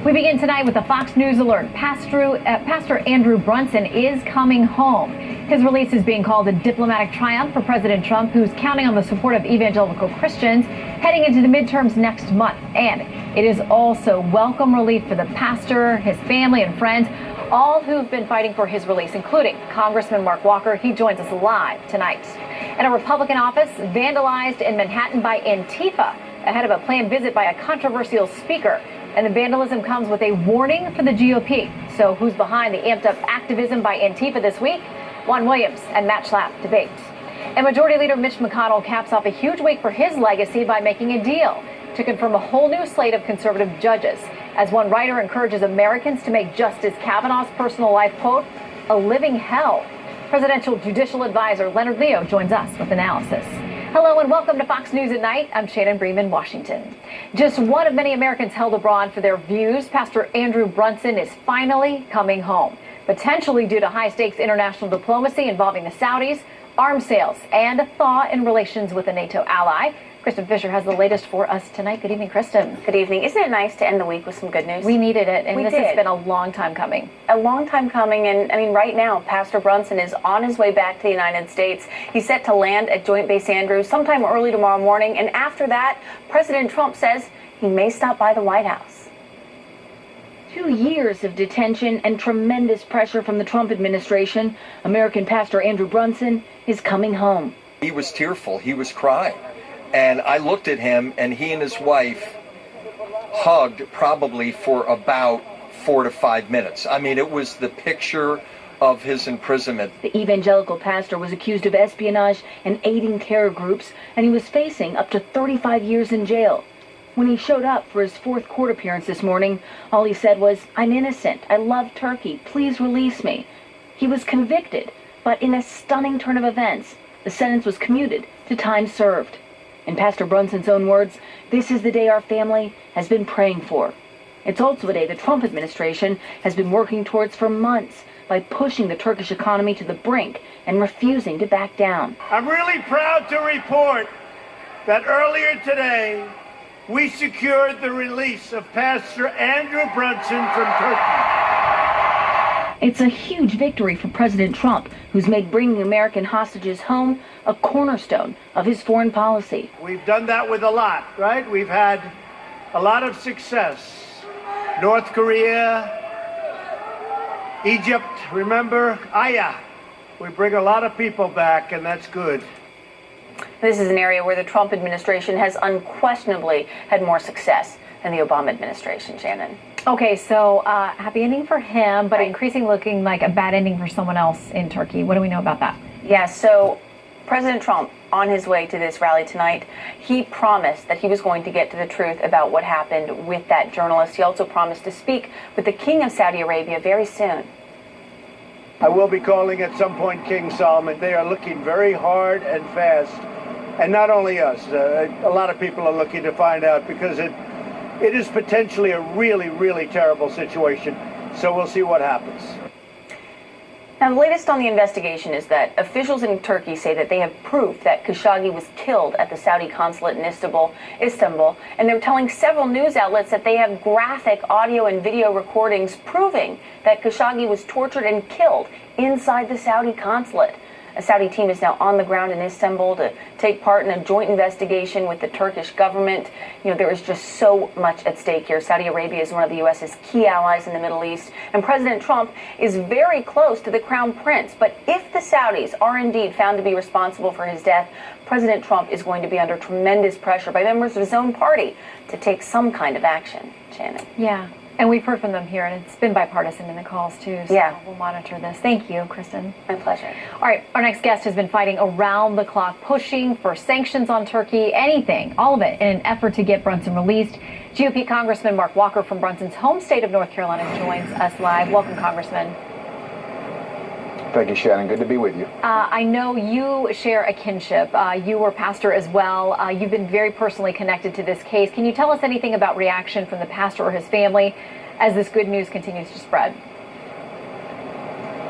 We begin tonight with a Fox News alert. Pastor Andrew Brunson is coming home. His release is being called a diplomatic triumph for President Trump, who's counting on the support of evangelical Christians heading into the midterms next month. And it is also welcome relief for the pastor, his family, and friends, all who've been fighting for his release, including Congressman Mark Walker. He joins us live tonight. And a Republican office vandalized in Manhattan by Antifa ahead of a planned visit by a controversial speaker. And the vandalism comes with a warning for the GOP. So who's behind the amped up activism by Antifa this week? Juan Williams and Matt Schlapp debate. And Majority Leader Mitch McConnell caps off a huge week for his legacy by making a deal to confirm a whole new slate of conservative judges. As one writer encourages Americans to make Justice Kavanaugh's personal life, quote, a living hell. Presidential Judicial Advisor Leonard Leo joins us with analysis. Hello and welcome to Fox News at Night. I'm Shannon Bream in Washington. Just one of many Americans held abroad for their views, Pastor Andrew Brunson is finally coming home, potentially due to high-stakes international diplomacy involving the Saudis, arms sales, and a thaw in relations with a NATO ally. Kristen Fisher has the latest for us tonight. Good evening, Kristen. Good evening. Isn't it nice to end the week with some good news? We needed it, and this has been a long time coming. A long time coming, and I mean, right now, Pastor Brunson is on his way back to the United States. He's set to land at Joint Base Andrews sometime early tomorrow morning, and after that, President Trump says he may stop by the White House. 2 years of detention and tremendous pressure from the Trump administration, American Pastor Andrew Brunson is coming home. He was tearful. He was crying. And I looked at him, and he and his wife hugged probably for about 4 to 5 minutes. I mean, it was the picture of his imprisonment. The evangelical pastor was accused of espionage and aiding terror groups, and he was facing up to 35 years in jail. When he showed up for his fourth court appearance this morning, all he said was, "I'm innocent. I love Turkey. Please release me." He was convicted, but in a stunning turn of events, the sentence was commuted to time served. In Pastor Brunson's own words, this is the day our family has been praying for. It's also a day the Trump administration has been working towards for months by pushing the Turkish economy to the brink and refusing to back down. I'm really proud to report that earlier today, we secured the release of Pastor Andrew Brunson from Turkey. It's a huge victory for President Trump, who's made bringing American hostages home a cornerstone of his foreign policy. We've done that with a lot, right? We've had a lot of success. North Korea, Egypt, remember? We bring a lot of people back, and that's good. This is an area where the Trump administration has unquestionably had more success than the Obama administration, Shannon. Okay, so happy ending for him, but increasingly looking like a bad ending for someone else in Turkey. What do we know about that? Yeah, so President Trump, on his way to this rally tonight, he promised that he was going to get to the truth about what happened with that journalist. He also promised to speak with the King of Saudi Arabia very soon. I will be calling at some point King Salman. They are looking very hard and fast. And not only us, a lot of people are looking to find out, because it is potentially a really, really terrible situation. So we'll see what happens. Now, the latest on the investigation is that officials in Turkey say that they have proof that Khashoggi was killed at the Saudi consulate in Istanbul, and they're telling several news outlets that they have graphic audio and video recordings proving that Khashoggi was tortured and killed inside the Saudi consulate. A Saudi team is now on the ground in Istanbul to take part in a joint investigation with the Turkish government. You know, there is just so much at stake here. Saudi Arabia is one of the U.S.'s key allies in the Middle East, and President Trump is very close to the Crown Prince. But if the Saudis are indeed found to be responsible for his death, President Trump is going to be under tremendous pressure by members of his own party to take some kind of action. Shannon. Yeah. And we've heard from them here, and it's been bipartisan in the calls, too. So yeah, we'll monitor this. Thank you, Kristen. My pleasure. All right, our next guest has been fighting around the clock, pushing for sanctions on Turkey, anything, all of it, in an effort to get Brunson released. GOP Congressman Mark Walker from Brunson's home state of North Carolina joins us live. Welcome, Congressman. Thank you, Shannon. Good to be with you. I know you share a kinship. You were pastor as well. You've been very personally connected to this case. Can you tell us anything about reaction from the pastor or his family as this good news continues to spread?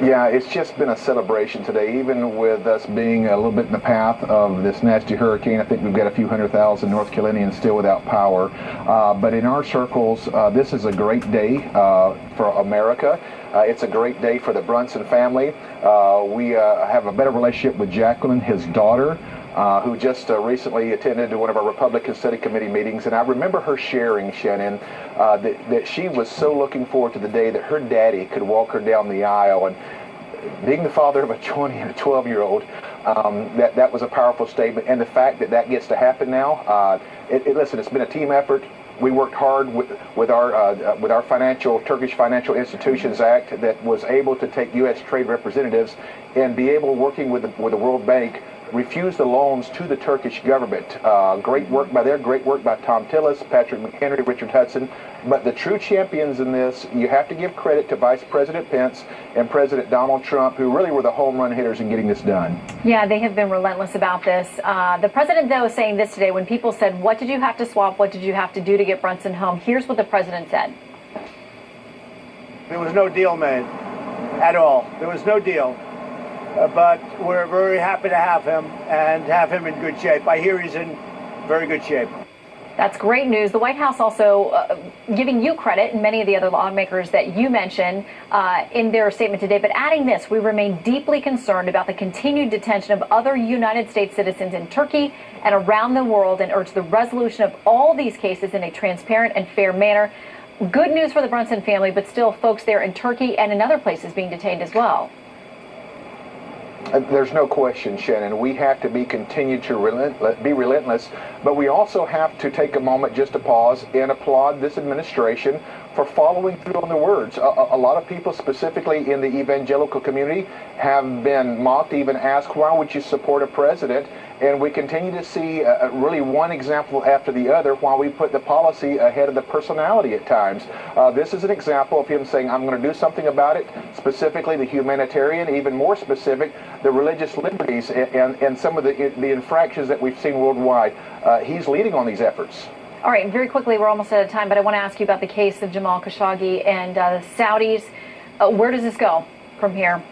Yeah, it's just been a celebration today, even with us being a little bit in the path of this nasty hurricane. I think we've got a few 100,000 North Carolinians still without power. But in our circles, this is a great day for America. It's a great day for the Brunson family. We have a better relationship with Jacqueline, his daughter, who just recently attended one of our Republican Study Committee meetings. And I remember her sharing, Shannon, that she was so looking forward to the day that her daddy could walk her down the aisle. And being the father of a 20 and a 12-year-old, that was a powerful statement. And the fact that that gets to happen now, listen, it's been a team effort. We worked hard with our Turkish Financial Institutions Act that was able to take U.S. trade representatives and be able, working with the World Bank, refuse the loans to the Turkish government. Great work by Tom Tillis, Patrick McHenry, Richard Hudson. But the true champions in this, you have to give credit to Vice President Pence and President Donald Trump, who really were the home run hitters in getting this done. Yeah, they have been relentless about this. The president, though, is saying this today when people said, what did you have to swap? What did you have to do to get Brunson home? Here's what the president said. There was no deal made at all. There was no deal. But we're very happy to have him and have him in good shape. I hear he's in very good shape. That's great news. The White House also giving you credit and many of the other lawmakers that you mentioned in their statement today, but adding this: we remain deeply concerned about the continued detention of other United States citizens in Turkey and around the world and urge the resolution of all these cases in a transparent and fair manner. Good news for the Brunson family, but still folks there in Turkey and in other places being detained as well. There's no question, Shannon. We have to continue to be relentless, but we also have to take a moment just to pause and applaud this administration for following through on their words. A lot of people, specifically in the evangelical community, have been mocked, even asked, why would you support a president? And we continue to see really one example after the other while we put the policy ahead of the personality at times. This is an example of him saying, I'm going to do something about it, specifically the humanitarian, even more specific, the religious liberties and some of the infractions that we've seen worldwide. He's leading on these efforts. All right, very quickly, we're almost out of time, but I want to ask you about the case of Jamal Khashoggi and the Saudis. Where does this go from here?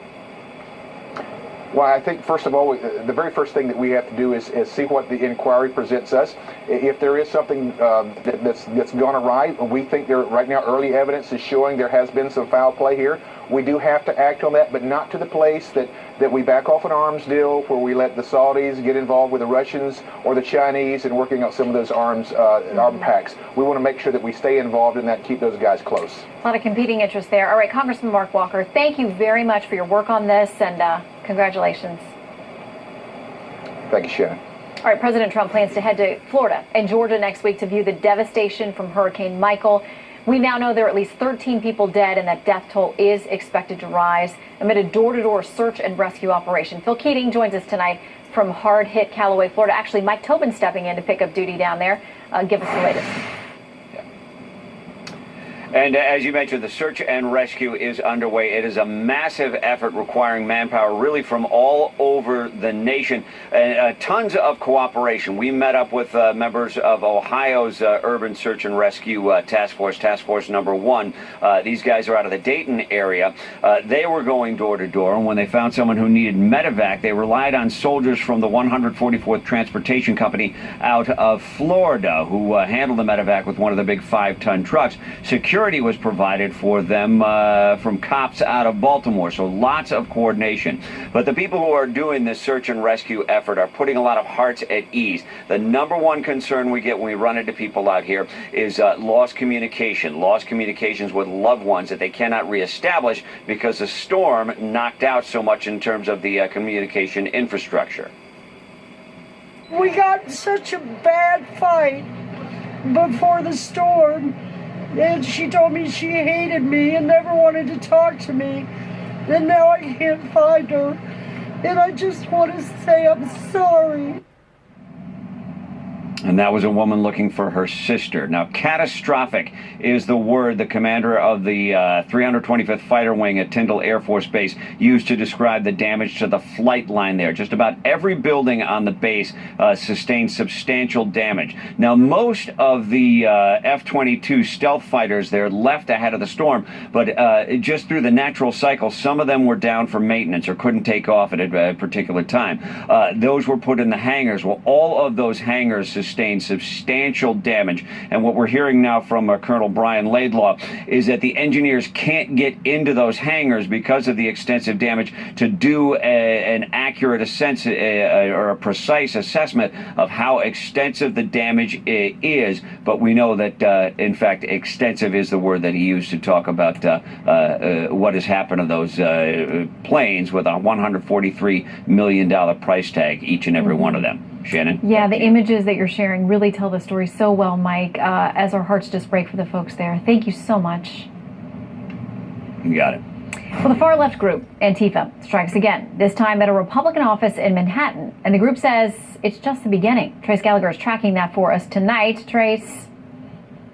Well, I think, first of all, the very first thing that we have to do is see what the inquiry presents us. If there is something that's gone awry, we think right now early evidence is showing there has been some foul play here. We do have to act on that, but not to the place that we back off an arms deal where we let the Saudis get involved with the Russians or the Chinese and working out some of those arm packs. We want to make sure that we stay involved in that, keep those guys close. A lot of competing interests there. All right, Congressman Mark Walker, thank you very much for your work on this, and congratulations. Thank you, Shannon. All right, President Trump plans to head to Florida and Georgia next week to view the devastation from Hurricane Michael. We now know there are at least 13 people dead, and that death toll is expected to rise amid a door-to-door search and rescue operation. Phil Keating joins us tonight from hard-hit Callaway, Florida. Actually, Mike Tobin stepping in to pick up duty down there. Give us the latest. And as you mentioned, the search and rescue is underway. It is a massive effort requiring manpower really from all over the nation and tons of cooperation. We met up with members of Ohio's Urban Search and Rescue Task Force number 1. These guys are out of the Dayton area. They were going door to door, and when they found someone who needed medevac, they relied on soldiers from the 144th Transportation Company out of Florida who handled the medevac with one of the big 5-ton trucks. Security was provided for them from cops out of Baltimore, so lots of coordination. But the people who are doing this search and rescue effort are putting a lot of hearts at ease. The number one concern we get when we run into people out here is lost communications with loved ones that they cannot reestablish because the storm knocked out so much in terms of the communication infrastructure. We got in such a bad fight before the storm. And she told me she hated me and never wanted to talk to me. And now I can't find her. And I just want to say I'm sorry. And that was a woman looking for her sister. Now, catastrophic is the word the commander of the 325th Fighter Wing at Tyndall Air Force Base used to describe the damage to the flight line there. Just about every building on the base sustained substantial damage. Now, most of the F-22 stealth fighters there left ahead of the storm, but just through the natural cycle, some of them were down for maintenance or couldn't take off at a particular time. Those were put in the hangars. Well, all of those hangars sustained substantial damage. And what we're hearing now from Colonel Brian Laidlaw is that the engineers can't get into those hangars because of the extensive damage to do an accurate or a precise assessment of how extensive the damage is. But we know that, in fact, extensive is the word that he used to talk about what has happened to those planes with a $143 million price tag, each and every one of them. Shannon? Yeah, the images that you're sharing really tell the story so well, Mike, as our hearts just break for the folks there. Thank you so much. You got it. Well, the far-left group, Antifa, strikes again, this time at a Republican office in Manhattan. And the group says it's just the beginning. Trace Gallagher is tracking that for us tonight. Trace?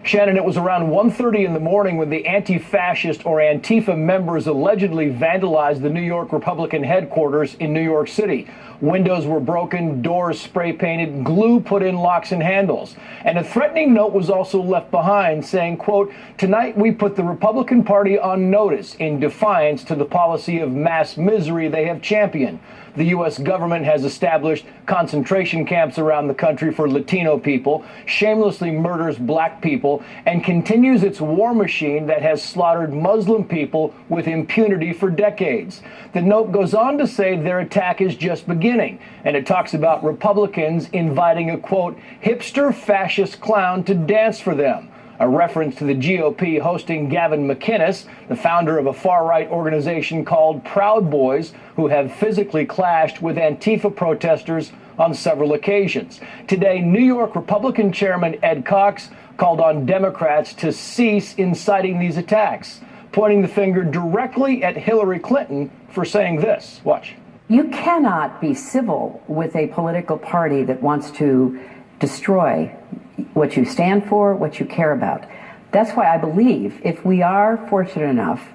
Shannon, it was around 1:30 in the morning when the anti-fascist or Antifa members allegedly vandalized the New York Republican headquarters in New York City. Windows were broken, doors spray painted, glue put in locks and handles. And a threatening note was also left behind saying, quote, "Tonight we put the Republican Party on notice in defiance to the policy of mass misery they have championed. The U.S. government has established concentration camps around the country for Latino people, shamelessly murders black people, and continues its war machine that has slaughtered Muslim people with impunity for decades." The note goes on to say their attack is just beginning, and it talks about Republicans inviting a, quote, "hipster fascist clown to dance for them," a reference to the GOP hosting Gavin McInnes, the founder of a far-right organization called Proud Boys, who have physically clashed with Antifa protesters on several occasions. Today, New York Republican Chairman Ed Cox called on Democrats to cease inciting these attacks, pointing the finger directly at Hillary Clinton for saying this. Watch. You cannot be civil with a political party that wants to destroy what you stand for, what you care about. That's why I believe if we are fortunate enough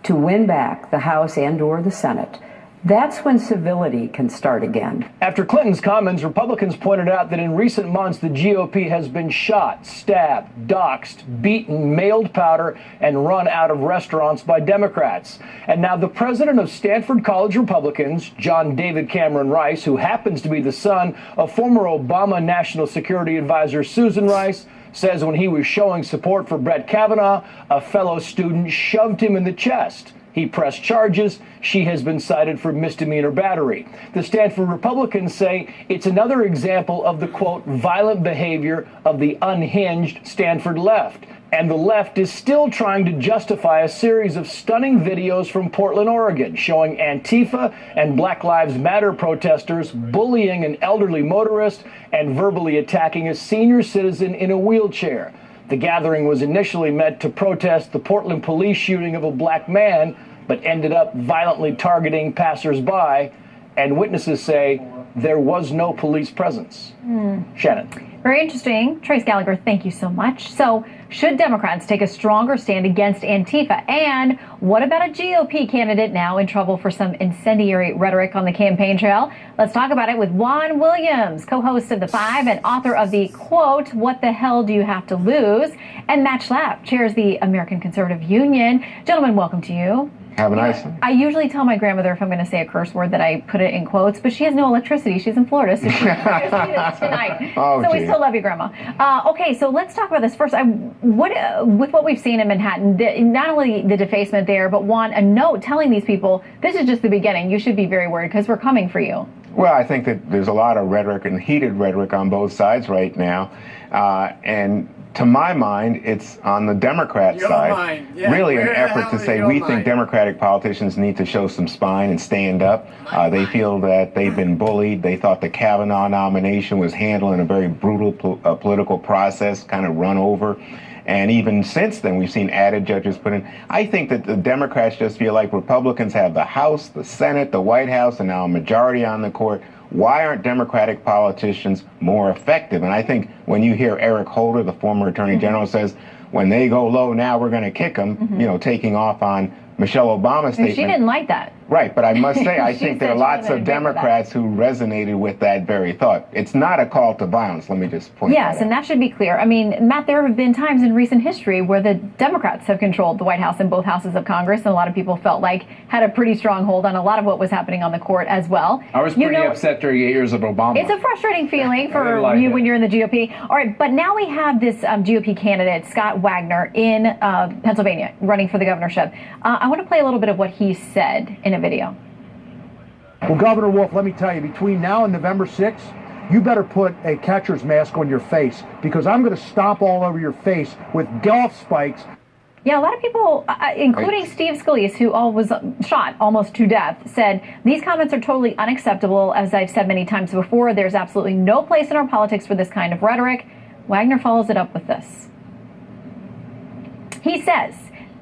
to win back the House and/or the Senate, that's when civility can start again. After Clinton's comments, Republicans pointed out that in recent months, the GOP has been shot, stabbed, doxxed, beaten, mailed powder, and run out of restaurants by Democrats. And now the president of Stanford College Republicans, John David Cameron Rice, who happens to be the son of former Obama National Security Advisor Susan Rice, says when he was showing support for Brett Kavanaugh, a fellow student shoved him in the chest. He pressed charges. She has been cited for misdemeanor battery. The Stanford Republicans say it's another example of the, quote, violent behavior of the unhinged Stanford left. And the left is still trying to justify a series of stunning videos from Portland, Oregon, showing Antifa and Black Lives Matter protesters bullying an elderly motorist and verbally attacking a senior citizen in a wheelchair. The gathering was initially meant to protest the Portland police shooting of a black man, but ended up violently targeting passersby, and witnesses say there was no police presence. Shannon. Very interesting. Trace Gallagher, thank you so much. So, should Democrats take a stronger stand against Antifa? And what about a GOP candidate now in trouble for some incendiary rhetoric on the campaign trail? Let's talk about it with Juan Williams, co-host of The Five and author of the, quote, "What the Hell Do You Have to Lose?" And Matt Schlapp chairs the American Conservative Union. Gentlemen, welcome to you. Have a nice one. I usually tell my grandmother if I'm going to say a curse word that I put it in quotes, but she has no electricity. She's in Florida, so she's tonight. Oh, so we still love you, Grandma. Okay, so let's talk about this first. With what we've seen in Manhattan, not only the defacement there, but a note telling these people, this is just the beginning. You should be very worried because we're coming for you. Well, I think that there's a lot of rhetoric and heated rhetoric on both sides right now. And to my mind, it's on the Democrat side. Yeah, really an effort to say we think Democratic politicians need to show some spine and stand up. They feel that they've been bullied. They thought the Kavanaugh nomination was handled in a very brutal political process, kind of run over. And even since then, we've seen added judges put in. I think that the Democrats just feel like Republicans have the House, the Senate, the White House, and now a majority on the court. why aren't Democratic politicians more effective? And I think when you hear Eric Holder, the former Attorney General, says, when they go low now, we're going to kick them, you know, taking off on Michelle Obama's statement. She didn't like that. Right, but I must say, I think there are lots of Democrats who resonated with that very thought. It's not a call to violence, let me just point that out. Yes, and that should be clear. I mean, Matt, there have been times in recent history where the Democrats have controlled the White House and both houses of Congress, and a lot of people felt like had a pretty strong hold on a lot of what was happening on the court as well. I was pretty upset during 8 years of Obama. It's a frustrating feeling for you when you're in the GOP. All right, but now we have this GOP candidate, Scott Wagner, in Pennsylvania, running for the governorship. I want to play a little bit of what he said in a video. Well, Governor Wolf, let me tell you, between now and November 6th, you better put a catcher's mask on your face, because I'm going to stomp all over your face with golf spikes. Yeah, a lot of people, including Steve Scalise, who was shot almost to death, said these comments are totally unacceptable. As I've said many times before, there's absolutely no place in our politics for this kind of rhetoric. Wagner follows it up with this. He says,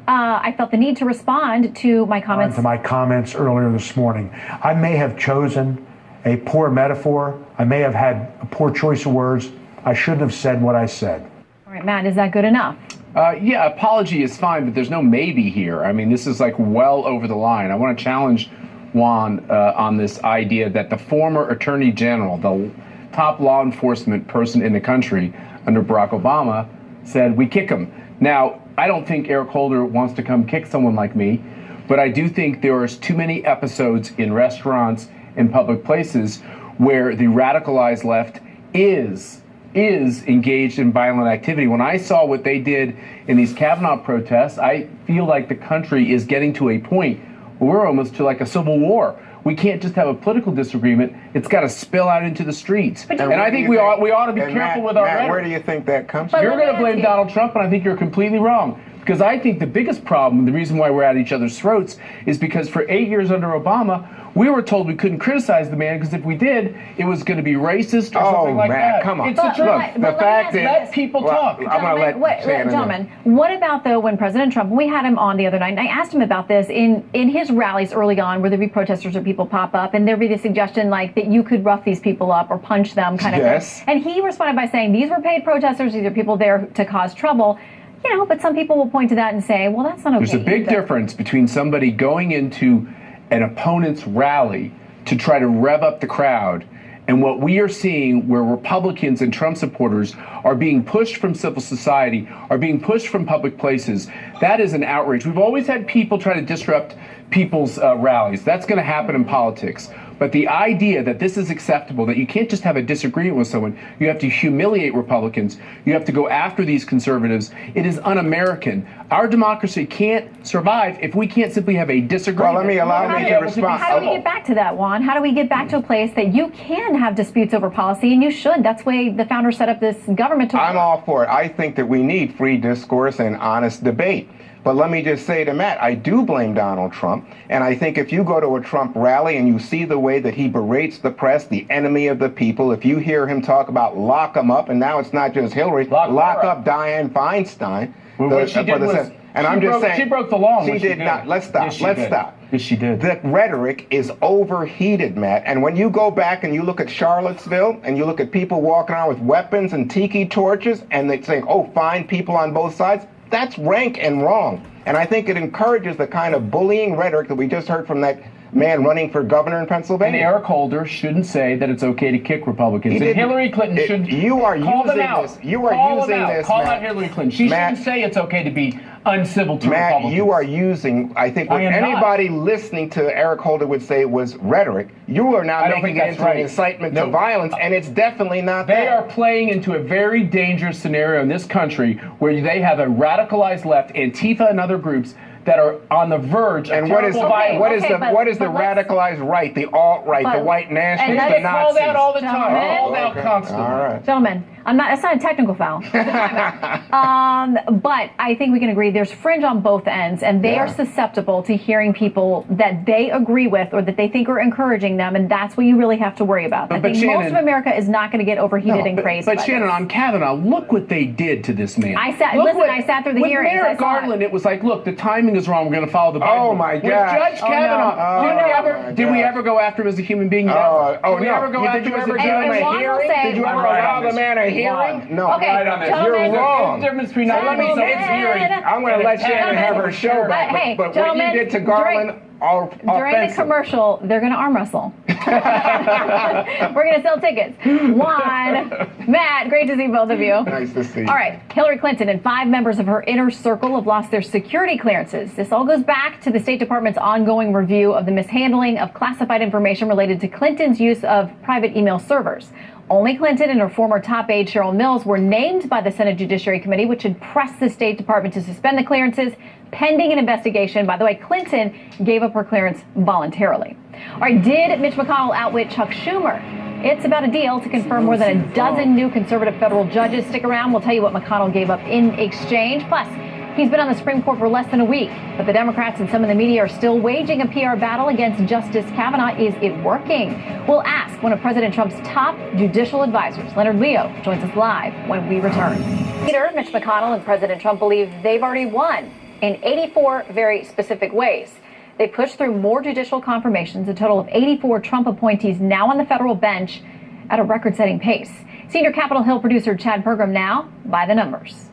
I felt the need to respond to my comments. To my comments earlier this morning. I may have chosen a poor metaphor. I may have had a poor choice of words. I shouldn't have said what I said. All right, Matt, is that good enough? Yeah, apology is fine, but there's no maybe here. I mean, this is like well over the line. I want to challenge Juan on this idea that the former Attorney General, the top law enforcement person in the country under Barack Obama, said we kick him. Now, I don't think Eric Holder wants to come kick someone like me, but I do think there is too many episodes in restaurants and public places where the radicalized left is engaged in violent activity. When I saw what they did in these Kavanaugh protests, I feel like the country is getting to a point where we're almost to like a civil war. We can't just have a political disagreement. It's got to spill out into the streets. And I think we ought to be careful with our rhetoric. Where do you think that comes from? You're going to blame Donald Trump, and I think you're completely wrong. Because I think the biggest problem, the reason why we're at each other's throats, is because for 8 years under Obama, we were told we couldn't criticize the man because if we did, it was going to be racist or something like that. Come on. It's the truth. Look, the fact is, let people talk. I'm going to let Shannon gentlemen, what about, though, when President Trump, we had him on the other night, and I asked him about this in his rallies early on, where there'd be protesters or people pop up, and there'd be the suggestion, like, that you could rough these people up or punch them kind of thing. And he responded by saying, these were paid protesters, these are people there to cause trouble. You know, but some people will point to that and say, well, that's not okay. There's a big difference between somebody going into an opponent's rally to try to rev up the crowd and what we are seeing where Republicans and Trump supporters are being pushed from civil society, are being pushed from public places. That is an outrage. We've always had people try to disrupt people's rallies. That's going to happen in politics. But the idea that this is acceptable, that you can't just have a disagreement with someone, you have to humiliate Republicans, you have to go after these conservatives, it is un-American. Our democracy can't survive if we can't simply have a disagreement. Well, allow me to respond. How do we get back to that, Juan? How do we get back to a place that you can have disputes over policy, and you should? That's why the founders set up this government to work. I'm all for it. I think that we need free discourse and honest debate. But let me just say to Matt, I do blame Donald Trump. And I think if you go to a Trump rally and you see the way that he berates the press, the enemy of the people, if you hear him talk about lock them up, and now it's not just Hillary, lock up Dianne Feinstein. What she did was, and I'm just saying, she broke the law. She did not. Let's stop. Let's stop. Yes, she did. The rhetoric is overheated, Matt. And when you go back and you look at Charlottesville and you look at people walking around with weapons and tiki torches and they saying, oh, fine people on both sides, that's rank and wrong. And I think it encourages the kind of bullying rhetoric that we just heard from that man running for governor in Pennsylvania. And Eric Holder shouldn't say that it's okay to kick Republicans. And Hillary Clinton should call them out. You are using this. Call out Hillary Clinton. She shouldn't say it's okay to be uncivil to Matt, Republicans. you are using, I think what anybody listening to Eric Holder would say was rhetoric. You are now making it into an incitement to violence, and it's definitely not that. They are playing into a very dangerous scenario in this country where they have a radicalized left, Antifa and other groups, that are on the verge of terrible violence. What is the radicalized right, the alt-right, the white nationalists, the Nazis? Called out all the time. Called out constantly. All right. Gentlemen, It's not a technical foul. It's a timeout. But I think we can agree there's fringe on both ends, and they are susceptible to hearing people that they agree with or that they think are encouraging them, and that's what you really have to worry about. I think Shannon, most of America is not going to get overheated and crazy. But Shannon, on Kavanaugh, look what they did to this man. I sat through the hearings. With Merrick Garland, it was like, look, the timing is wrong. We're going to follow the Bible. Oh my God! With Judge Kavanaugh, did we ever go after him as a human being? Did we ever go after him as a hearing? Did you ever allow the man a hearing? No. Okay, right on this. You're wrong. Difference between let me say it's hearing. I'm going to let Shannon have her show back. But what you did to Garland, during the commercial, they're going to arm wrestle. We're going to sell tickets. Juan, Matt, great to see both of you. Nice to see you. All right, Hillary Clinton and 5 members of her inner circle have lost their security clearances. This all goes back to the State Department's ongoing review of the mishandling of classified information related to Clinton's use of private email servers. Only Clinton and her former top aide, Cheryl Mills, were named by the Senate Judiciary Committee, which had pressed the State Department to suspend the clearances pending an investigation. By the way, Clinton gave up her clearance voluntarily. All right, did Mitch McConnell outwit Chuck Schumer? It's about a deal to confirm more than a dozen new conservative federal judges. Stick around. We'll tell you what McConnell gave up in exchange. Plus, he's been on the Supreme Court for less than a week, but the Democrats and some of the media are still waging a PR battle against Justice Kavanaugh. Is it working? We'll ask one of President Trump's top judicial advisors. Leonard Leo joins us live when we return. Leader Mitch McConnell and President Trump believe they've already won in 84 very specific ways. They pushed through more judicial confirmations, a total of 84 Trump appointees now on the federal bench at a record-setting pace. Senior Capitol Hill producer Chad Pergram now by the numbers.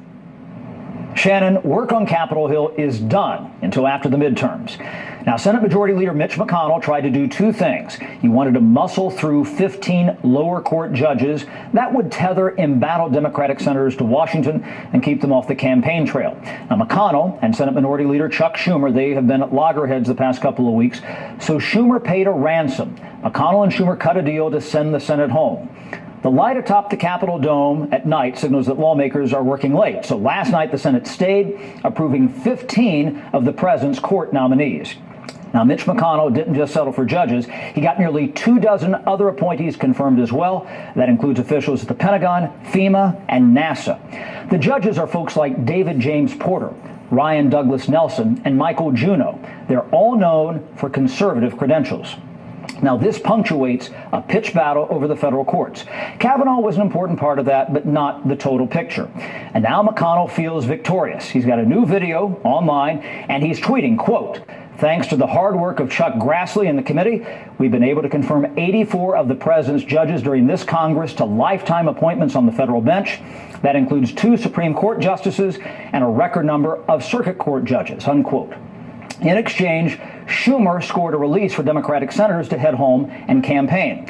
Shannon, work on Capitol Hill is done until after the midterms. Now, Senate Majority Leader Mitch McConnell tried to do 2 things. He wanted to muscle through 15 lower court judges that would tether embattled Democratic senators to Washington and keep them off the campaign trail. Now, McConnell and Senate Minority Leader Chuck Schumer, they have been at loggerheads the past couple of weeks, so Schumer paid a ransom. McConnell and Schumer cut a deal to send the Senate home. The light atop the Capitol dome at night signals that lawmakers are working late. So last night, the Senate stayed, approving 15 of the president's court nominees. Now, Mitch McConnell didn't just settle for judges. He got nearly 24 other appointees confirmed as well. That includes officials at the Pentagon, FEMA, and NASA. The judges are folks like David James Porter, Ryan Douglas Nelson, and Michael Juneau. They're all known for conservative credentials. Now, this punctuates a pitched battle over the federal courts. Kavanaugh was an important part of that, but not the total picture. And now McConnell feels victorious. He's got a new video online, and he's tweeting, quote, "Thanks to the hard work of Chuck Grassley and the committee, we've been able to confirm 84 of the president's judges during this Congress to lifetime appointments on the federal bench. That includes 2 Supreme Court justices and a record number of circuit court judges," unquote. In exchange, Schumer scored a release for Democratic senators to head home and campaign.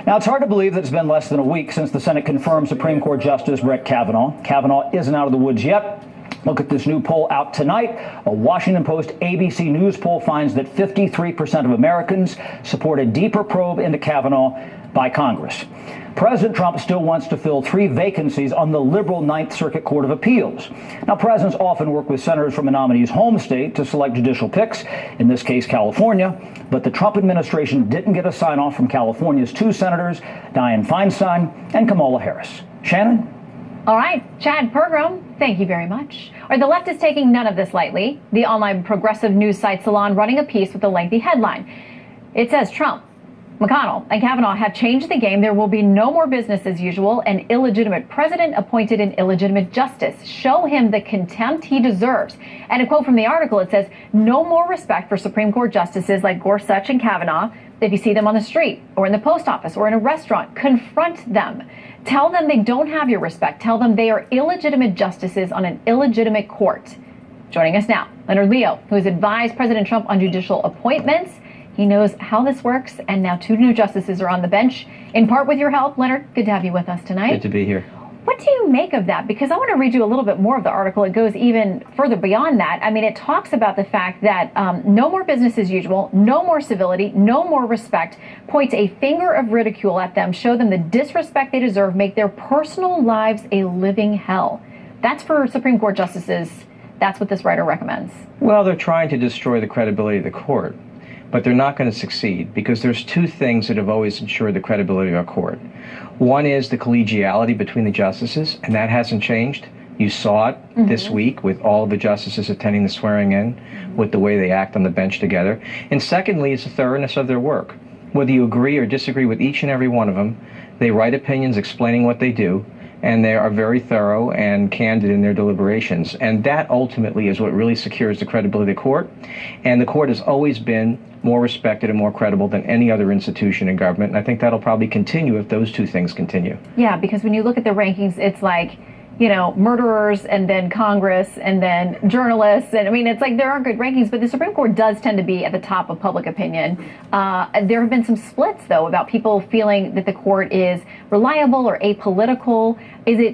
Now, it's hard to believe that it's been less than a week since the Senate confirmed Supreme Court Justice Brett Kavanaugh. Kavanaugh isn't out of the woods yet. Look at this new poll out tonight. A Washington Post ABC News poll finds that 53% of Americans support a deeper probe into Kavanaugh by Congress. President Trump still wants to fill 3 vacancies on the liberal Ninth Circuit Court of Appeals. Now, presidents often work with senators from a nominee's home state to select judicial picks, in this case, California. But the Trump administration didn't get a sign-off from California's 2 senators, Dianne Feinstein and Kamala Harris. Shannon? All right, Chad Pergram, thank you very much. All right, the left is taking none of this lightly. The online progressive news site Salon running a piece with a lengthy headline. It says Trump, McConnell, and Kavanaugh have changed the game. There will be no more business as usual. An illegitimate president appointed an illegitimate justice. Show him the contempt he deserves. And a quote from the article, it says, "No more respect for Supreme Court justices like Gorsuch and Kavanaugh. If you see them on the street or in the post office or in a restaurant, confront them. Tell them they don't have your respect. Tell them they are illegitimate justices on an illegitimate court." Joining us now, Leonard Leo, who has advised President Trump on judicial appointments. He knows how this works, and now 2 new justices are on the bench. In part with your help, Leonard, good to have you with us tonight. Good to be here. What do you make of that? Because I want to read you a little bit more of the article. It goes even further beyond that. I mean, it talks about the fact that no more business as usual, no more civility, no more respect, points a finger of ridicule at them, show them the disrespect they deserve, make their personal lives a living hell. That's for Supreme Court justices. That's what this writer recommends. Well, they're trying to destroy the credibility of the court. but they're not going to succeed because there's two things that have always ensured the credibility of our court. One is the collegiality between the justices, and that hasn't changed. You saw it this week with all of the justices attending the swearing in, with the way they act on the bench together. And secondly, it's the thoroughness of their work. Whether you agree or disagree with each and every one of them, they write opinions explaining what they do, and they are very thorough and candid in their deliberations. And that ultimately is what really secures the credibility of the court. And the court has always been more respected and more credible than any other institution in government. And I think that'll probably continue if those two things continue. Yeah, because when you look at the rankings, it's like, you know, murderers and then Congress and then journalists. And I mean, it's like there are good rankings, but the Supreme Court does tend to be at the top of public opinion. There have been some splits, though, about people feeling that the court is reliable or apolitical.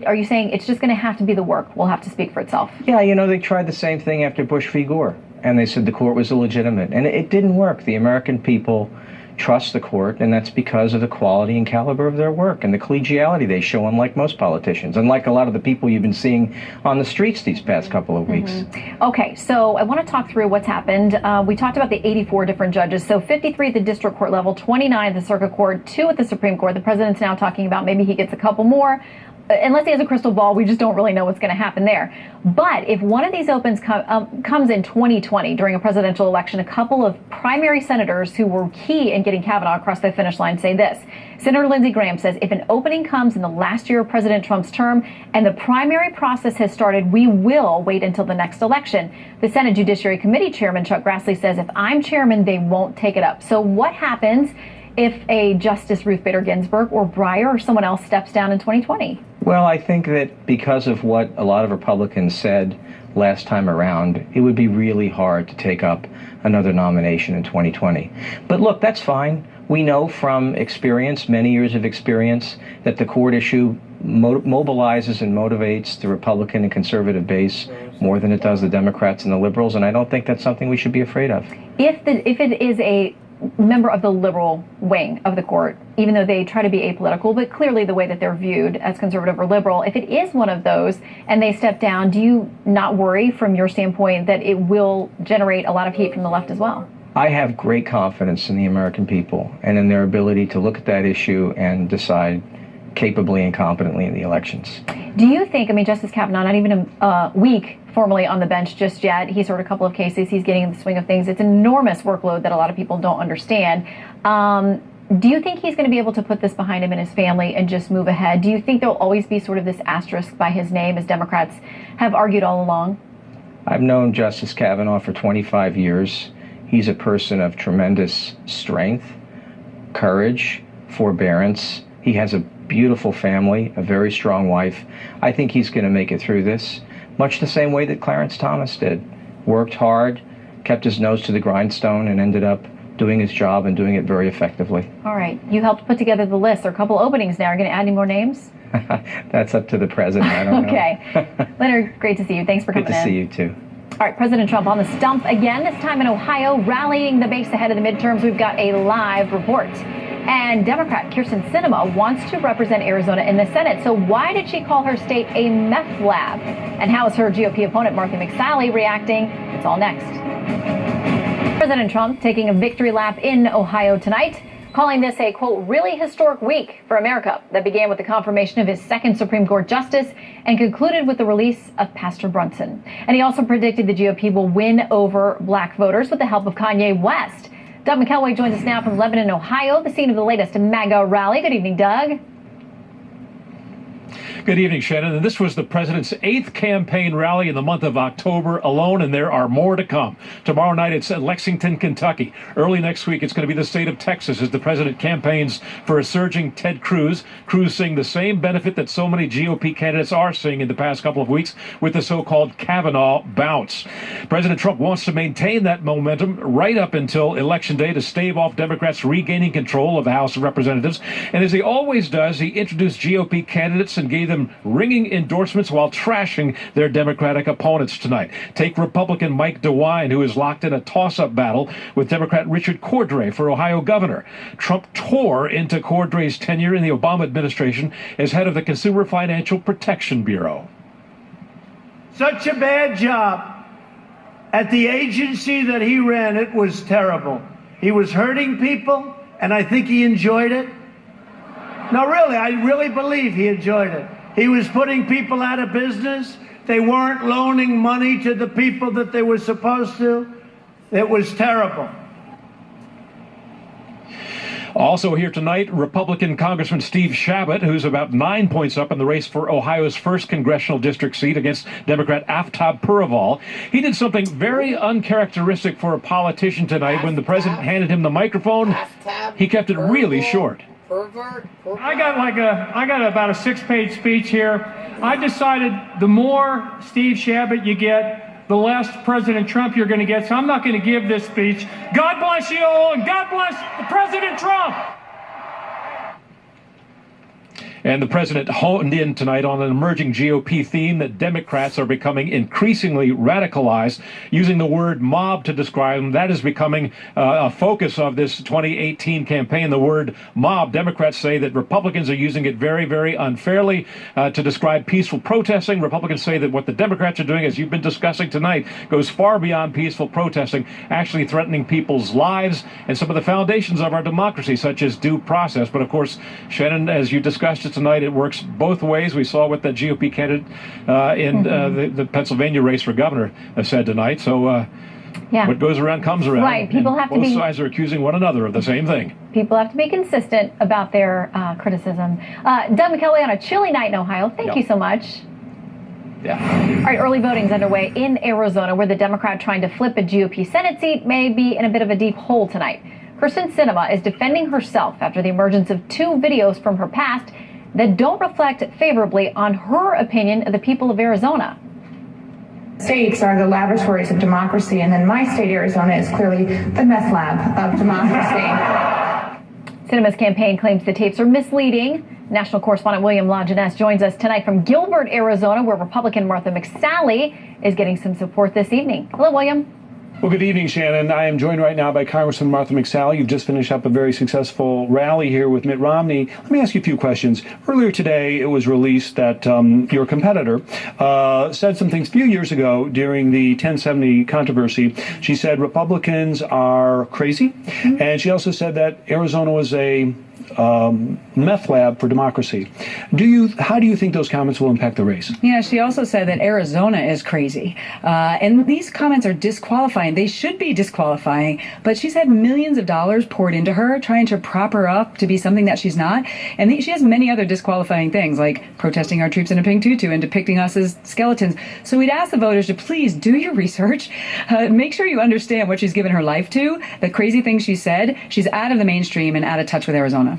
Are you saying it's just going to have to be the work will have to speak for itself? Yeah, you know, they tried the same thing after Bush v. Gore, and they said the court was illegitimate. And it didn't work. The American people trust the court, and that's because of the quality and caliber of their work and the collegiality they show, unlike most politicians, unlike a lot of the people you've been seeing on the streets these past couple of weeks. Okay, so I want to talk through what's happened. We talked about the 84 different judges. So 53 at the district court level, 29 at the circuit court, 2 at the Supreme Court. The president's now talking about maybe he gets a couple more. Unless he has a crystal ball, we just don't really know what's going to happen there. But if one of these opens comes in 2020 during a presidential election, a couple of primary senators who were key in getting Kavanaugh across the finish line say this. Senator Lindsey Graham says if an opening comes in the last year of President Trump's term and the primary process has started, we will wait until the next election. The Senate Judiciary Committee Chairman Chuck Grassley says if I'm chairman, they won't take it up. So what happens if a Justice Ruth Bader Ginsburg or Breyer or someone else steps down in 2020? Well, I think that because of what a lot of Republicans said last time around, it would be really hard to take up another nomination in 2020. But look, that's fine. We know from experience, many years of experience, that the court issue mobilizes and motivates the Republican and conservative base more than it does the Democrats and the liberals, and I don't think that's something we should be afraid of. If it is a member of the liberal wing of the court, even though they try to be apolitical, but clearly the way that they're viewed as conservative or liberal, if it is one of those and they step down, do you not worry from your standpoint that it will generate a lot of heat from the left as well? I have great confidence in the American people and in their ability to look at that issue and decide capably and competently in the elections. Do you think, I mean, Justice Kavanaugh, not even a week formally on the bench just yet. He's heard a couple of cases. He's getting in the swing of things. It's an enormous workload that a lot of people don't understand. Do you think he's going to be able to put this behind him and his family and just move ahead? Do you think there'll always be sort of this asterisk by his name, as Democrats have argued all along? I've known Justice Kavanaugh for 25 years. He's a person of tremendous strength, courage, forbearance. He has a beautiful family, a very strong wife. I think he's going to make it through this, much the same way that Clarence Thomas did. Worked hard, kept his nose to the grindstone, and ended up doing his job and doing it very effectively. All right. You helped put together the list. There are a couple openings now. Are you going to add any more names? That's up to the president. I don't know. Okay. Leonard, great to see you. Thanks for coming in. Good to see you, too. All right, President Trump on the stump again, this time in Ohio, rallying the base ahead of the midterms. We've got a live report. And Democrat Kyrsten Sinema wants to represent Arizona in the Senate. So why did she call her state a meth lab? And how is her GOP opponent, Martha McSally, reacting? It's all next. President Trump taking a victory lap in Ohio tonight, calling this a, quote, really historic week for America that began with the confirmation of his second Supreme Court justice and concluded with the release of Pastor Brunson. And he also predicted the GOP will win over black voters with the help of Kanye West. Doug McElway joins us now from Lebanon, Ohio, the scene of the latest MAGA rally. Good evening, Doug. Good evening, Shannon. And this was the president's 8th campaign rally in the month of October alone, and there are more to come. Tomorrow night, it's at Lexington, Kentucky. Early next week, it's going to be the state of Texas as the president campaigns for a surging Ted Cruz. Cruz seeing the same benefit that so many GOP candidates are seeing in the past couple of weeks with the so-called Kavanaugh bounce. President Trump wants to maintain that momentum right up until Election Day to stave off Democrats regaining control of the House of Representatives. And as he always does, he introduced GOP candidates and gave them ringing endorsements while trashing their Democratic opponents tonight. Take Republican Mike DeWine, who is locked in a toss-up battle with Democrat Richard Cordray for Ohio governor. Trump tore into Cordray's tenure in the Obama administration as head of the Consumer Financial Protection Bureau. Such a bad job. At the agency that he ran, it was terrible. He was hurting people, and I think he enjoyed it. No, really, I really believe he enjoyed it. He was putting people out of business. They weren't loaning money to the people that they were supposed to. It was terrible. Also here tonight, Republican Congressman Steve Chabot, who's about 9 points up in the race for Ohio's 1st congressional district seat against Democrat Aftab Purrival. He did something very uncharacteristic for a politician tonight. When the president handed him the microphone, he kept it really short. I got about a 6-page speech here. I decided the more Steve Chabot you get, the less President Trump you're going to get. So I'm not going to give this speech. God bless you all, and God bless President Trump. And the president honed in tonight on an emerging GOP theme that Democrats are becoming increasingly radicalized, using the word mob to describe them. That is becoming a focus of this 2018 campaign, the word mob. Democrats say that Republicans are using it very, very unfairly to describe peaceful protesting. Republicans say that what the Democrats are doing, as you've been discussing tonight, goes far beyond peaceful protesting, actually threatening people's lives and some of the foundations of our democracy, such as due process. But of course, Shannon, as you discussed it tonight, it works both ways. We saw what the GOP candidate in the Pennsylvania race for governor said tonight. So what goes around comes around. Right. People have to be. Both sides are accusing one another of the same thing. People have to be consistent about their criticism. Doug McKelway on a chilly night in Ohio. Thank you so much. Yeah. All right, early voting's underway in Arizona, where the Democrat trying to flip a GOP Senate seat may be in a bit of a deep hole tonight. Kirsten Sinema is defending herself after the emergence of 2 videos from her past that don't reflect favorably on her opinion of the people of Arizona. States are the laboratories of democracy, and then my state, Arizona, is clearly the meth lab of democracy. Sinema's campaign claims the tapes are misleading. National correspondent William Lajeunesse joins us tonight from Gilbert, Arizona, where Republican Martha McSally is getting some support this evening. Hello, William. Well, good evening, Shannon. I am joined right now by Congressman Martha McSally. You've just finished up a very successful rally here with Mitt Romney. Let me ask you a few questions. Earlier today, it was released that your competitor said some things a few years ago during the 1070 controversy. She said Republicans are crazy, and she also said that Arizona was a meth lab for democracy. How do you think those comments will impact the race? Yeah, she also said that Arizona is crazy. And these comments are disqualifying. They should be disqualifying, but she's had millions of dollars poured into her, trying to prop her up to be something that she's not. And she has many other disqualifying things, like protesting our troops in a pink tutu and depicting us as skeletons. So we'd ask the voters to please do your research. Make sure you understand what she's given her life to, the crazy things she said. She's out of the mainstream and out of touch with Arizona.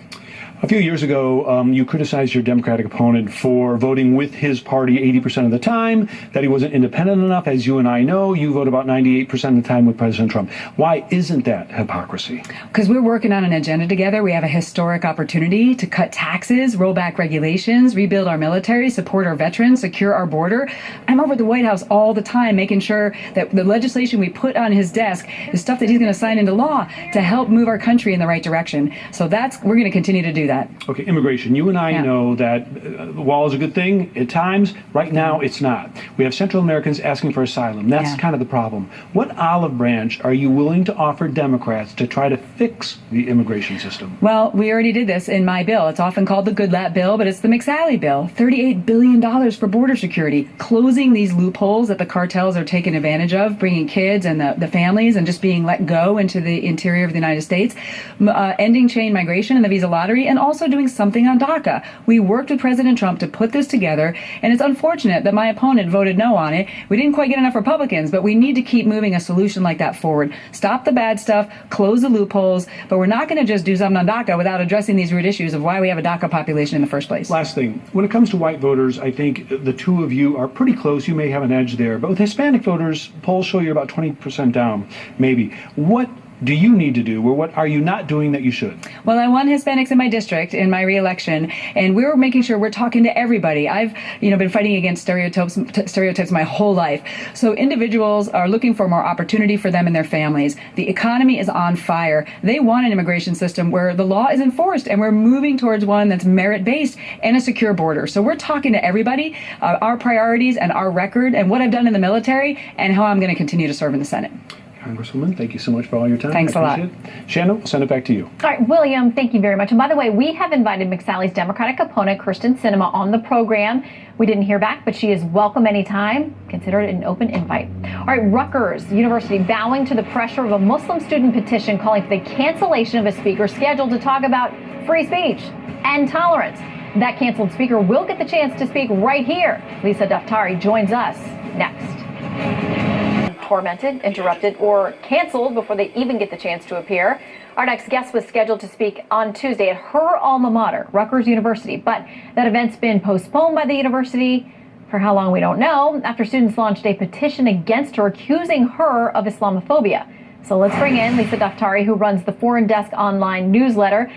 A few years ago, you criticized your Democratic opponent for voting with his party 80% of the time, that he wasn't independent enough. As you and I know, you vote about 98% of the time with President Trump. Why isn't that hypocrisy? Because we're working on an agenda together. We have a historic opportunity to cut taxes, roll back regulations, rebuild our military, support our veterans, secure our border. I'm over at the White House all the time making sure that the legislation we put on his desk is stuff that he's going to sign into law to help move our country in the right direction. So we're going to continue to do that. Okay, immigration. You and I know that the wall is a good thing at times. Right now, it's not. We have Central Americans asking for asylum. That's kind of the problem. What olive branch are you willing to offer Democrats to try to fix the immigration system? Well, we already did this in my bill. It's often called the Goodlatte bill, but it's the McSally bill. $38 billion for border security, closing these loopholes that the cartels are taking advantage of, bringing kids and the families and just being let go into the interior of the United States, ending chain migration and the visa lottery, and also doing something on DACA. We worked with President Trump to put this together, and it's unfortunate that my opponent voted no on it. We didn't quite get enough Republicans, but we need to keep moving a solution like that forward. Stop the bad stuff, close the loopholes, but we're not going to just do something on DACA without addressing these root issues of why we have a DACA population in the first place. Last thing, when it comes to white voters, I think the two of you are pretty close. You may have an edge there, but with Hispanic voters, polls show you're about 20% down, maybe. What do you need to do, or what are you not doing that you should? Well, I won Hispanics in my district in my reelection, and we're making sure we're talking to everybody. I've, been fighting against stereotypes my whole life. So individuals are looking for more opportunity for them and their families. The economy is on fire. They want an immigration system where the law is enforced, and we're moving towards one that's merit-based and a secure border. So we're talking to everybody, our priorities and our record, and what I've done in the military, and how I'm going to continue to serve in the Senate. Congresswoman, thank you so much for all your time. Thanks a lot. Shannon, we'll send it back to you. All right, William, thank you very much. And by the way, we have invited McSally's Democratic opponent, Kristen Sinema, on the program. We didn't hear back, but she is welcome anytime. Consider it an open invite. All right, Rutgers University bowing to the pressure of a Muslim student petition calling for the cancellation of a speaker scheduled to talk about free speech and tolerance. That canceled speaker will get the chance to speak right here. Lisa Daftari joins us next. Tormented, interrupted, or canceled before they even get the chance to appear. Our next guest was scheduled to speak on Tuesday at her alma mater, Rutgers University, but that event's been postponed by the university for how long we don't know, after students launched a petition against her, accusing her of Islamophobia. So let's bring in Lisa Daftari, who runs the Foreign Desk online newsletter.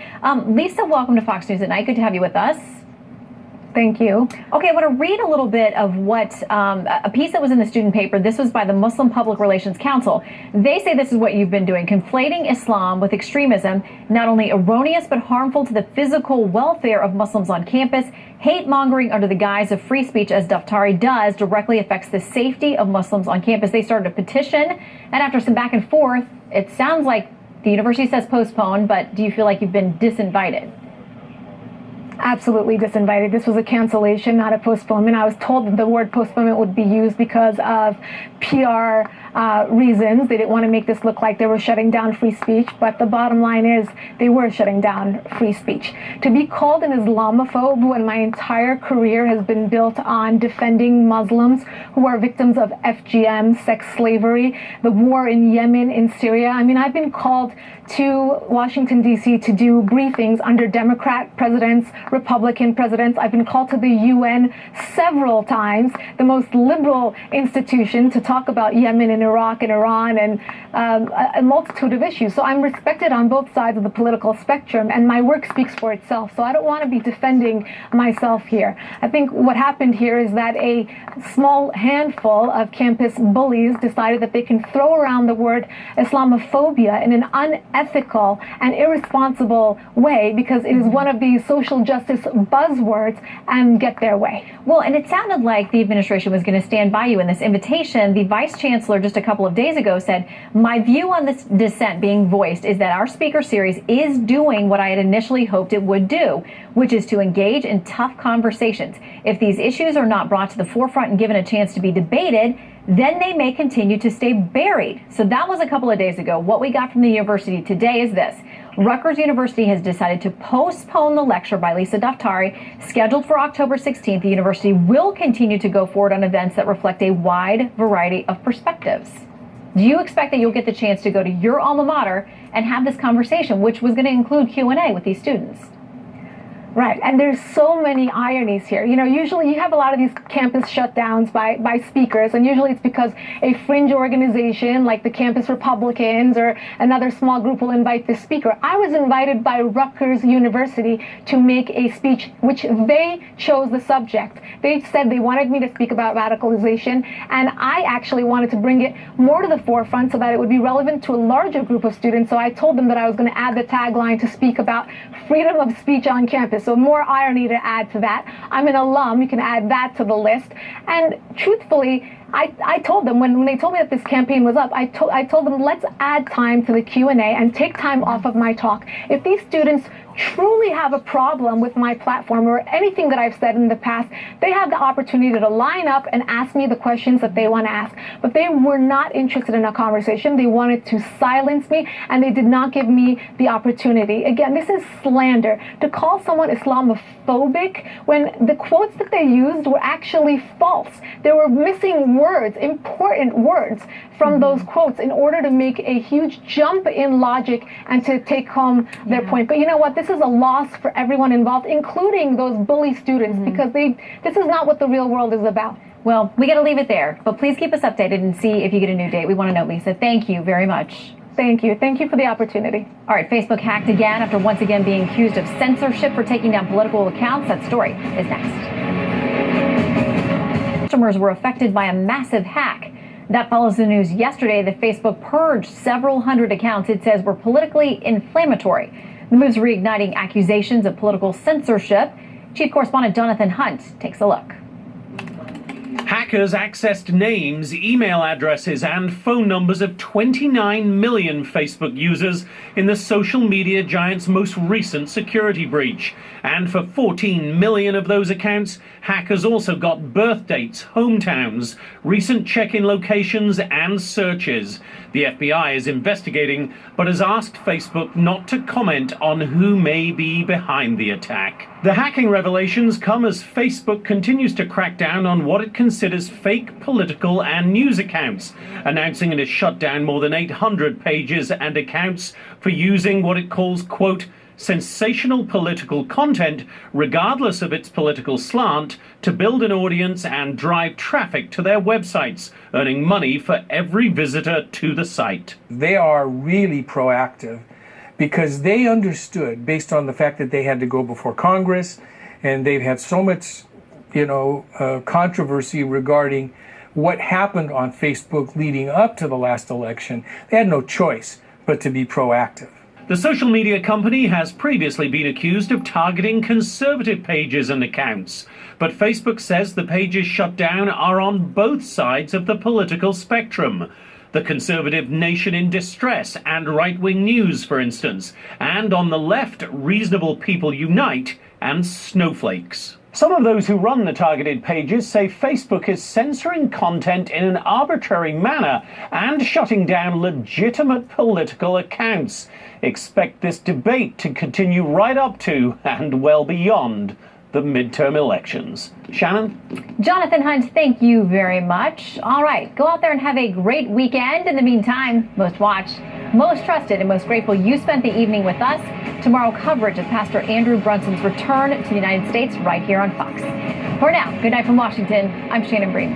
Lisa, welcome to Fox News at Night. Good to have you with us. Thank you. Okay, I want to read a little bit of what a piece that was in the student paper. This was by the Muslim Public Relations Council. They say this is what you've been doing, conflating Islam with extremism, not only erroneous but harmful to the physical welfare of Muslims on campus. Hate mongering under the guise of free speech, as Daftari does, directly affects the safety of Muslims on campus. They started a petition, and after some back and forth, it sounds like the university says postponed, but do you feel like you've been disinvited? Absolutely disinvited. This was a cancellation, not a postponement. I was told that the word postponement would be used because of PR reasons. They didn't want to make this look like they were shutting down free speech, but the bottom line is they were shutting down free speech. To be called an Islamophobe when my entire career has been built on defending Muslims who are victims of FGM, sex slavery, the war in Yemen, in Syria. I mean, I've been called to Washington, D.C. to do briefings under Democrat presidents, Republican presidents. I've been called to the UN several times, the most liberal institution, to talk about Yemen and Iraq and Iran and a multitude of issues. So I'm respected on both sides of the political spectrum, and my work speaks for itself. So I don't want to be defending myself here. I think what happened here is that a small handful of campus bullies decided that they can throw around the word Islamophobia in an unethical and irresponsible way because it is one of these social justice buzzwords and get their way. Well, and it sounded like the administration was going to stand by you in this invitation. The vice chancellor just a couple of days ago said, my view on this dissent being voiced is that our speaker series is doing what I had initially hoped it would do, which is to engage in tough conversations. If these issues are not brought to the forefront and given a chance to be debated, then they may continue to stay buried. So that was a couple of days ago. What we got from the university today is this. Rutgers University has decided to postpone the lecture by Lisa Daftari, scheduled for October 16th. The university will continue to go forward on events that reflect a wide variety of perspectives. Do you expect that you'll get the chance to go to your alma mater and have this conversation, which was going to include Q&A with these students? Right, and there's so many ironies here. You know, usually you have a lot of these campus shutdowns by speakers, and usually it's because a fringe organization like the Campus Republicans or another small group will invite the speaker. I was invited by Rutgers University to make a speech which they chose the subject. They said they wanted me to speak about radicalization, and I actually wanted to bring it more to the forefront so that it would be relevant to a larger group of students. So I told them that I was going to add the tagline to speak about freedom of speech on campus. So more irony to add to that. I'm an alum. You can add that to the list. And truthfully, I told them when they told me that this campaign was up, I told them, let's add time to the Q&A and take time off of my talk. If these students truly have a problem with my platform or anything that I've said in the past, they have the opportunity to line up and ask me the questions that they want to ask. But they were not interested in a conversation. They wanted to silence me, and they did not give me the opportunity. Again, this is slander. To call someone Islamophobic when the quotes that they used were actually false. They were missing words, important words from those quotes in order to make a huge jump in logic and to take home their point. But you know what? This is a loss for everyone involved, including those bully students, because this is not what the real world is about. Well, we got to leave it there, but please keep us updated and see if you get a new date. We want to know, Lisa. Thank you very much. Thank you. Thank you for the opportunity. All right, Facebook hacked again after once again being accused of censorship for taking down political accounts. That story is next. Customers were affected by a massive hack. That follows the news yesterday that Facebook purged several hundred accounts it says were politically inflammatory. The move's reigniting accusations of political censorship. Chief Correspondent Jonathan Hunt takes a look. Hackers accessed names, email addresses, and phone numbers of 29 million Facebook users in the social media giant's most recent security breach. And for 14 million of those accounts, hackers also got birth dates, hometowns, recent check-in locations, and searches. The FBI is investigating, but has asked Facebook not to comment on who may be behind the attack. The hacking revelations come as Facebook continues to crack down on what it considers fake political and news accounts, announcing it has shut down more than 800 pages and accounts for using what it calls, quote, sensational political content, regardless of its political slant, to build an audience and drive traffic to their websites, earning money for every visitor to the site. They are really proactive because they understood, based on the fact that they had to go before Congress and they've had so much, controversy regarding what happened on Facebook leading up to the last election, they had no choice but to be proactive. The social media company has previously been accused of targeting conservative pages and accounts, but Facebook says the pages shut down are on both sides of the political spectrum. The conservative Nation in Distress and Right-Wing News, for instance, and on the left, Reasonable People Unite and Snowflakes. Some of those who run the targeted pages say Facebook is censoring content in an arbitrary manner and shutting down legitimate political accounts. Expect this debate to continue right up to and well beyond the midterm elections. Shannon? Jonathan Hunt, thank you very much. All right, go out there and have a great weekend. In the meantime, most watched, most trusted, and most grateful you spent the evening with us. Tomorrow, coverage of Pastor Andrew Brunson's return to the United States right here on Fox. For now, good night from Washington. I'm Shannon Bream.